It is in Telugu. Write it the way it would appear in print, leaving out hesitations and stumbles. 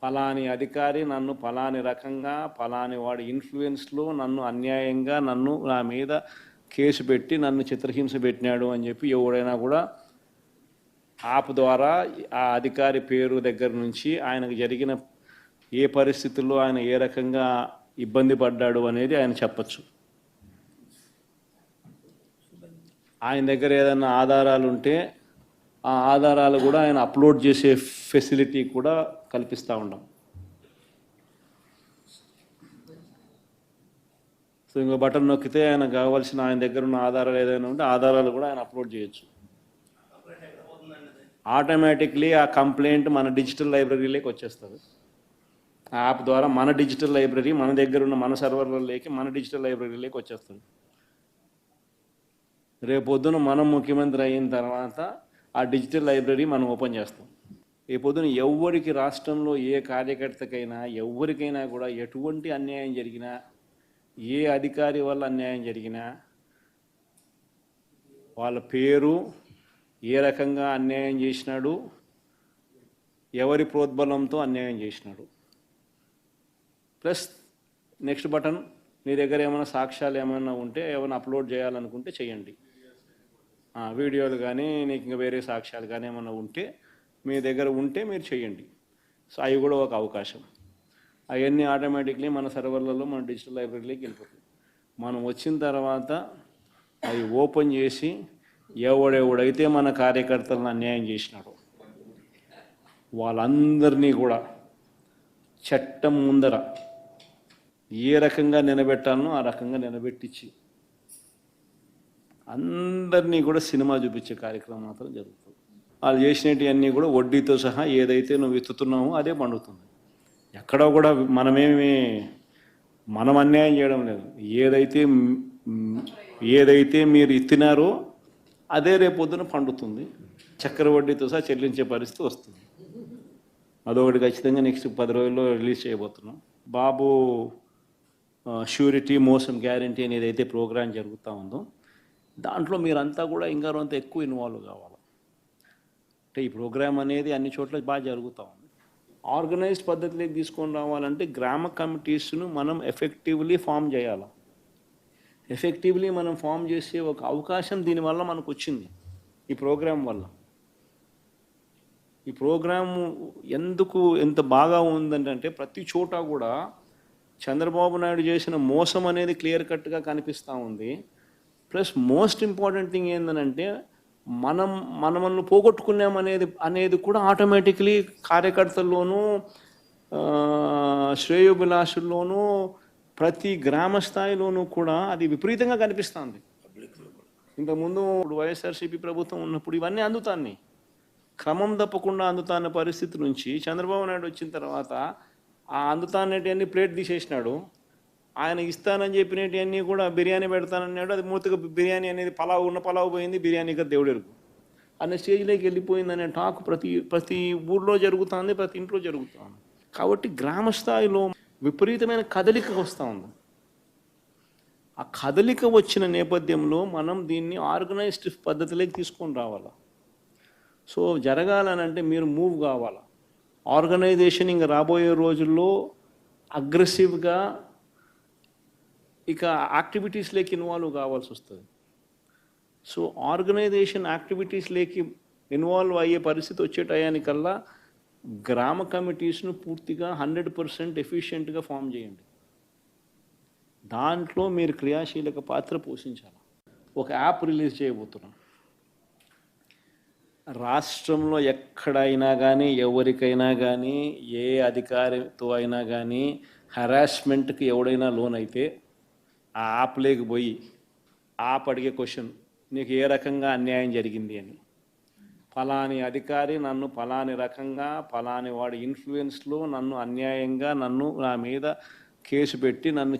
ఫలాని అధికారి నన్ను ఫలాని రకంగా ఫలాని వాడి ఇన్ఫ్లుయెన్స్లో నన్ను అన్యాయంగా నా మీద కేసు పెట్టి నన్ను చిత్రహింస పెట్టినాడు అని చెప్పి ఎవడైనా కూడా యాప్ ద్వారా ఆ అధికారి పేరు దగ్గర నుంచి ఆయనకు జరిగిన ఏ పరిస్థితుల్లో ఆయన ఏ రకంగా ఇబ్బంది పడ్డాడు అనేది ఆయన చెప్పచ్చు. ఆయన దగ్గర ఏదైనా ఆధారాలు ఉంటే ఆ ఆధారాలు కూడా ఆయన అప్లోడ్ చేసే ఫెసిలిటీ కూడా కల్పిస్తూ ఉన్నాం. సో ఇంకో బటన్ నొక్కితే ఆయన కావాల్సిన ఆయన దగ్గర ఉన్న ఆధారాలు ఏదైనా ఉంటే ఆధారాలు కూడా ఆయన అప్లోడ్ చేయొచ్చు. ఆటోమేటిక్లీ ఆ కంప్లైంట్ మన డిజిటల్ లైబ్రరీలోకి వచ్చేస్తుంది. ఆ యాప్ ద్వారా మన డిజిటల్ లైబ్రరీ మన దగ్గర ఉన్న మన సర్వర్లలోకి మన డిజిటల్ లైబ్రరీలోకి వచ్చేస్తుంది. రేపొద్దున మనం ముఖ్యమంత్రి అయిన తర్వాత ఆ డిజిటల్ లైబ్రరీ మనం ఓపెన్ చేస్తాం. రేపొద్దున ఎవరికి రాష్ట్రంలో ఏ కార్యకర్తకైనా ఎవరికైనా కూడా ఎటువంటి అన్యాయం జరిగినా ఏ అధికారి వల్ల అన్యాయం జరిగినా వాళ్ళ పేరు ఏ రకంగా అన్యాయం చేసినాడు ఎవరి ప్రోద్బలంతో అన్యాయం చేసినాడు ప్లస్ నెక్స్ట్ బటన్ మీ దగ్గర ఏమైనా సాక్ష్యాలు ఏమైనా ఉంటే ఏమైనా అప్లోడ్ చేయాలనుకుంటే చేయండి. వీడియోలు కానీ నీకు ఇంకా వేరే సాక్ష్యాలు కానీ ఏమైనా ఉంటే మీ దగ్గర ఉంటే మీరు చేయండి. సో అవి కూడా ఒక అవకాశం. అవన్నీ ఆటోమేటిక్లీ మన సర్వర్లలో మన డిజిటల్ లైబ్రరీలోకి వెళ్ళిపోతుంది. మనం వచ్చిన తర్వాత అవి ఓపెన్ చేసి ఎవడెవడైతే మన కార్యకర్తలను అన్యాయం చేసినాడో వాళ్ళందరినీ కూడా చట్టం ముందర ఏ రకంగా నిలబెట్టాలనో ఆ రకంగా నిలబెట్టించి అందరినీ కూడా సినిమా చూపించే కార్యక్రమం మాత్రం జరుగుతుంది. వాళ్ళు చేసినవన్నీ కూడా వడ్డీతో సహా ఏదైతే నువ్వు ఎత్తుతున్నావో అదే పండుతుంది. ఎక్కడో కూడా మనం అన్యాయం చేయడం లేదు. ఏదైతే మీరు ఎత్తినారో అదే రేపొద్దున పండుతుంది. చక్కెర వడ్డీతో సహా చెల్లించే పరిస్థితి వస్తుంది. అదొకటి ఖచ్చితంగా నెక్స్ట్ 10 రోజుల్లో రిలీజ్ చేయబోతున్నాం. బాబు ష్యూరిటీ మోసం గ్యారంటీ అని ఏదైతే ప్రోగ్రాం జరుగుతూ ఉందో దాంట్లో మీరంతా కూడా ఇంకా అంత ఎక్కువ ఇన్వాల్వ్ కావాలి. అంటే ఈ ప్రోగ్రాం అనేది అన్ని చోట్ల బాగా జరుగుతూ ఉంది. ఆర్గనైజ్డ్ పద్ధతిలోకి తీసుకొని రావాలంటే గ్రామ కమిటీస్ను మనం ఎఫెక్టివ్లీ ఫామ్ చేయాలి. ఎఫెక్టివ్లీ మనం ఫామ్ చేసే ఒక అవకాశం దీనివల్ల మనకు వచ్చింది ఈ ప్రోగ్రాం వల్ల. ఈ ప్రోగ్రాము ఎందుకు ఎంత బాగా ఉందంటే ప్రతి చోట కూడా చంద్రబాబు నాయుడు చేసిన మోసం అనేది క్లియర్ కట్గా కనిపిస్తూ ఉంది. ప్లస్ మోస్ట్ ఇంపార్టెంట్ థింగ్ ఏంటంటే మనల్ని పోగొట్టుకున్నామనేది కూడా ఆటోమేటిక్లీ కార్యకర్తల్లోనూ శ్రేయోభిలాషుల్లోనూ ప్రతి గ్రామ స్థాయిలోనూ కూడా అది విపరీతంగా కనిపిస్తుంది. ఇంతకుముందు వైఎస్ఆర్సీపీ ప్రభుత్వం ఉన్నప్పుడు ఇవన్నీ అందుతాన్ని క్రమం తప్పకుండా అందుతాన్న పరిస్థితి నుంచి చంద్రబాబు నాయుడు వచ్చిన తర్వాత ఆ అందుతానేటివన్నీ ప్లేట్ తీసేసినాడు. ఆయన ఇస్తానని చెప్పినవన్నీ కూడా బిర్యానీ పెడతానన్నాడు. అది మూతగా బిర్యానీ అనేది పలావు పోయింది, బిర్యానీగా దేవుడెరుగు అనే స్టేజ్లోకి వెళ్ళిపోయిందనే టాక్ ప్రతి ఊర్లో జరుగుతుంది, ప్రతి ఇంట్లో జరుగుతుంది. కాబట్టి గ్రామ స్థాయిలో విపరీతమైన కదలిక వస్తూ ఉంది. ఆ కదలిక వచ్చిన నేపథ్యంలో మనం దీన్ని ఆర్గనైజ్డ్ పద్ధతిలోకి తీసుకొని రావాలి. సో జరగాలనంటే మీరు మూవ్ కావాలి. ఆర్గనైజేషన్ ఇంకా రాబోయే రోజుల్లో అగ్రెసివ్గా ఇక యాక్టివిటీస్లోకి ఇన్వాల్వ్ కావాల్సి వస్తుంది. సో ఆర్గనైజేషన్ యాక్టివిటీస్లోకి ఇన్వాల్వ్ అయ్యే పరిస్థితి వచ్చే టయానికల్లా గ్రామ కమిటీస్ను పూర్తిగా 100% ఎఫిషియెంట్గా ఫామ్ చేయండి. దాంట్లో మీరు క్రియాశీలక పాత్ర పోషించాలి. ఒక యాప్ రిలీజ్ చేయబోతున్నాం. రాష్ట్రంలో ఎక్కడైనా కానీ ఎవరికైనా కానీ ఏ అధికారితో అయినా కానీ హెరాస్మెంట్కి ఎవడైనా లోన్ అయితే ఆ యాప్లోకి పోయి యాప్ అడిగే క్వశ్చన్ నీకు ఏ రకంగా అన్యాయం జరిగింది అని, ఫలాని అధికారి నన్ను ఫలాని రకంగా ఫలాని వాడి ఇన్ఫ్లుయెన్స్లో నన్ను అన్యాయంగా నా మీద కేసు పెట్టి నన్ను